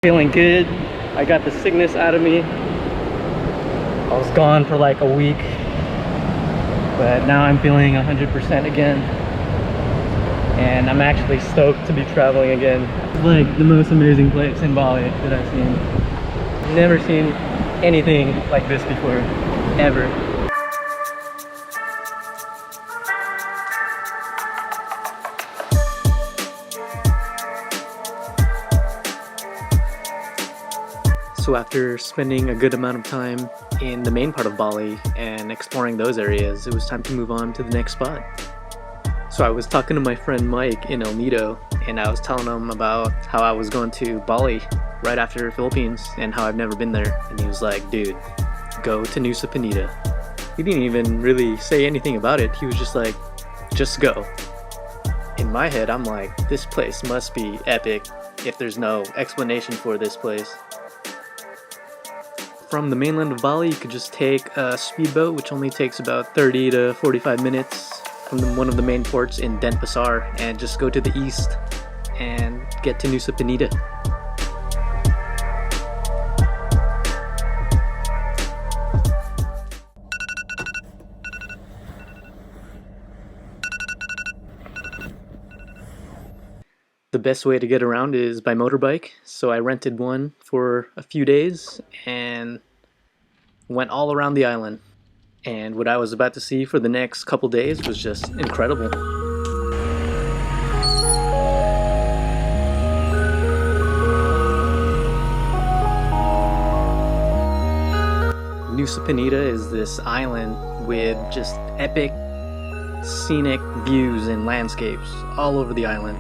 Feeling good. I got the sickness out of me. I was gone for like a week, but now I'm feeling 100% again, and I'm actually stoked to be traveling again. It's like the most amazing place in Bali that I've seen. Never seen anything like this before, ever. So after spending a good amount of time in the main part of Bali and exploring those areas, it was time to move on to the next spot. So I was talking to my friend Mike in El Nido, and I was telling him about how I was going to Bali right after Philippines and how I've never been there. And he was like, dude, go to Nusa Penida. He didn't even really say anything about it. He was just like, just go. In my head, I'm like, this place must be epic if there's no explanation for this place. From the mainland of Bali, you could just take a speedboat, which only takes about 30 to 45 minutes from one of the main ports in Denpasar, and just go to the east and get to Nusa Penida. The best way to get around is by motorbike, so I rented one for a few days and went all around the island. And what I was about to see for the next couple days was just incredible. Nusa Penida is this island with just epic scenic views and landscapes all over the island.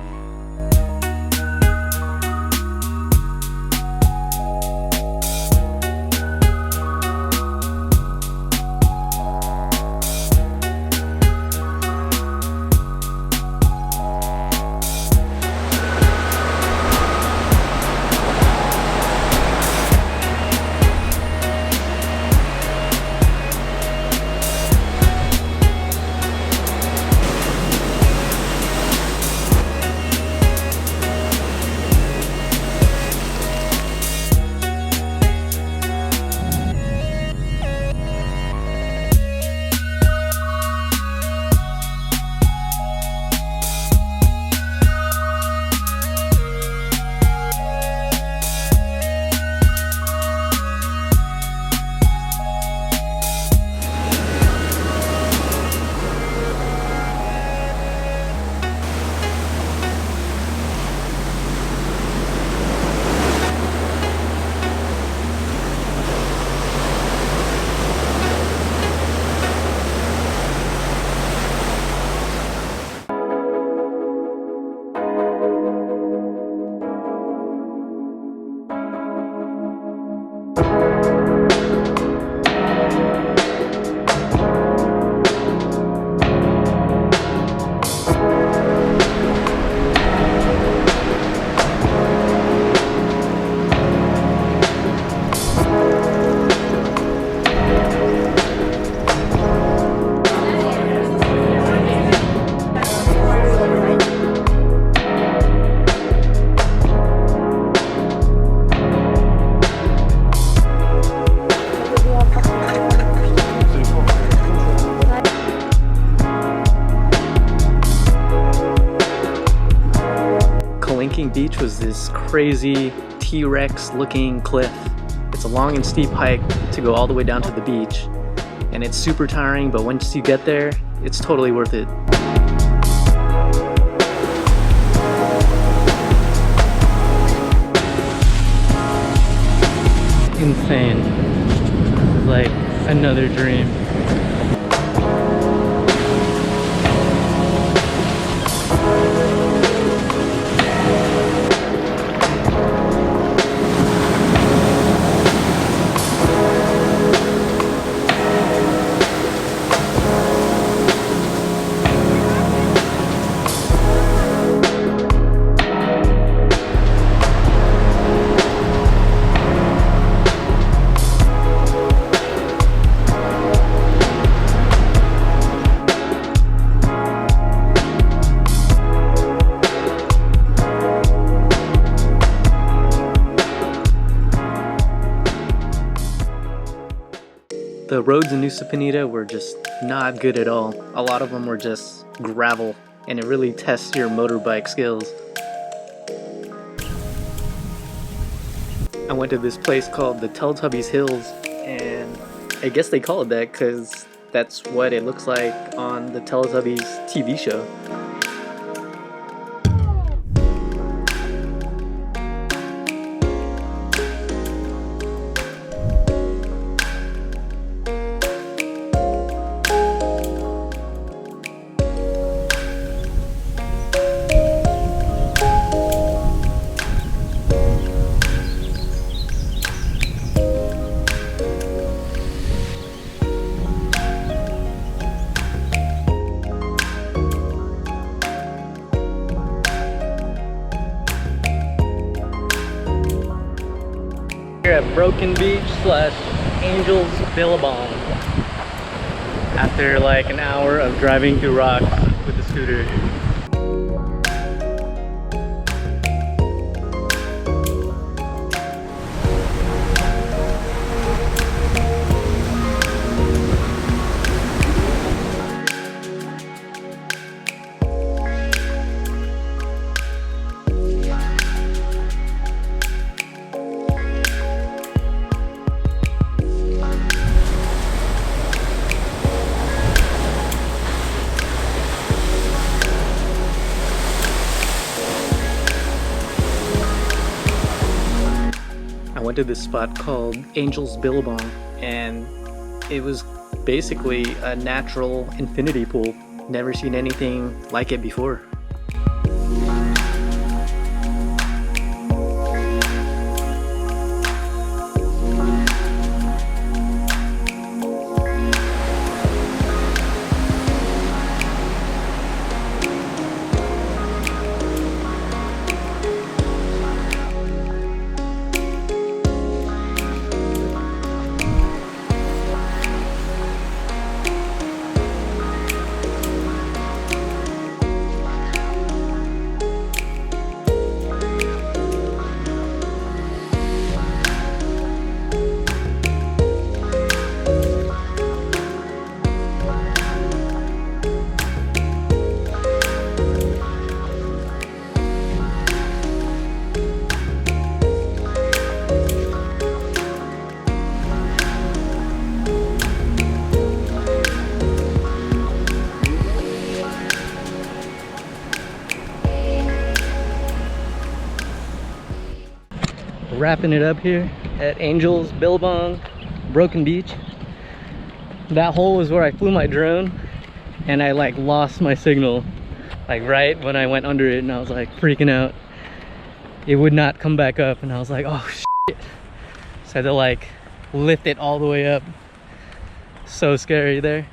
Beach was this crazy T-Rex looking cliff. It's a long and steep hike to go all the way down to the beach, and it's super tiring, but once you get there, it's totally worth it. Insane. Like another dream. The roads in Nusa Penida were just not good at all. A lot of them were just gravel, and it really tests your motorbike skills. I went to this place called the Teletubbies Hills, and I guess they call it that because that's what it looks like on the Teletubbies TV show. Here at Broken Beach / Angels Billabong after like an hour of driving through rocks with the scooter. I went to this spot called Angels Billabong, and it was basically a natural infinity pool. Never seen anything like it before. Wrapping it up here at Angels Billabong, Broken Beach. That hole is where I flew my drone, and I like lost my signal like right when I went under it, and I was like freaking out. It would not come back up, and I was like, oh shit. So I had to like lift it all the way up. So scary there.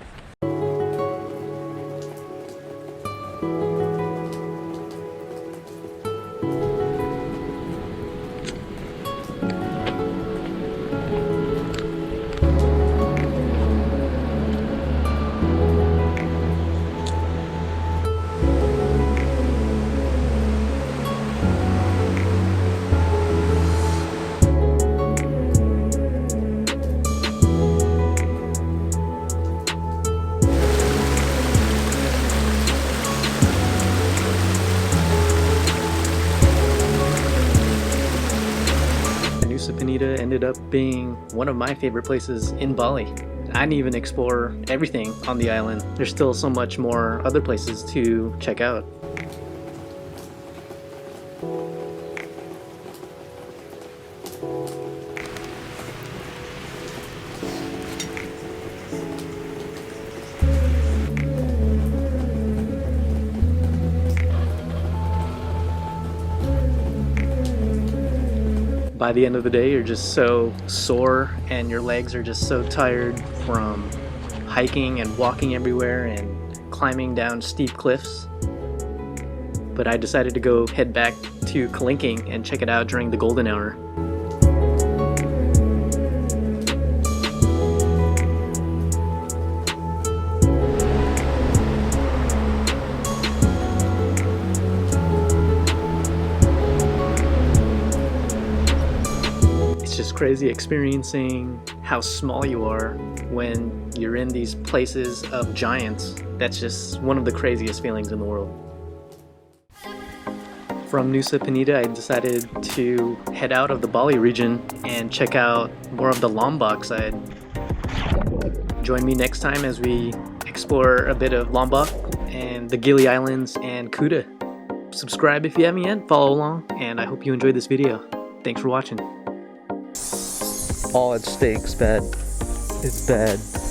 Nusa Penida ended up being one of my favorite places in Bali. I didn't even explore everything on the island. There's still so much more other places to check out. By the end of the day, you're just so sore and your legs are just so tired from hiking and walking everywhere and climbing down steep cliffs. But I decided to go head back to Kalinking and check it out during the golden hour. It's just crazy experiencing how small you are when you're in these places of giants. That's just one of the craziest feelings in the world. From Nusa Penida, I decided to head out of the Bali region and check out more of the Lombok side. Join me next time as we explore a bit of Lombok and the Gili Islands and Kuta. Subscribe if you haven't yet, follow along, and I hope you enjoyed this video. Thanks for watching. All at stake's bad. It's bad.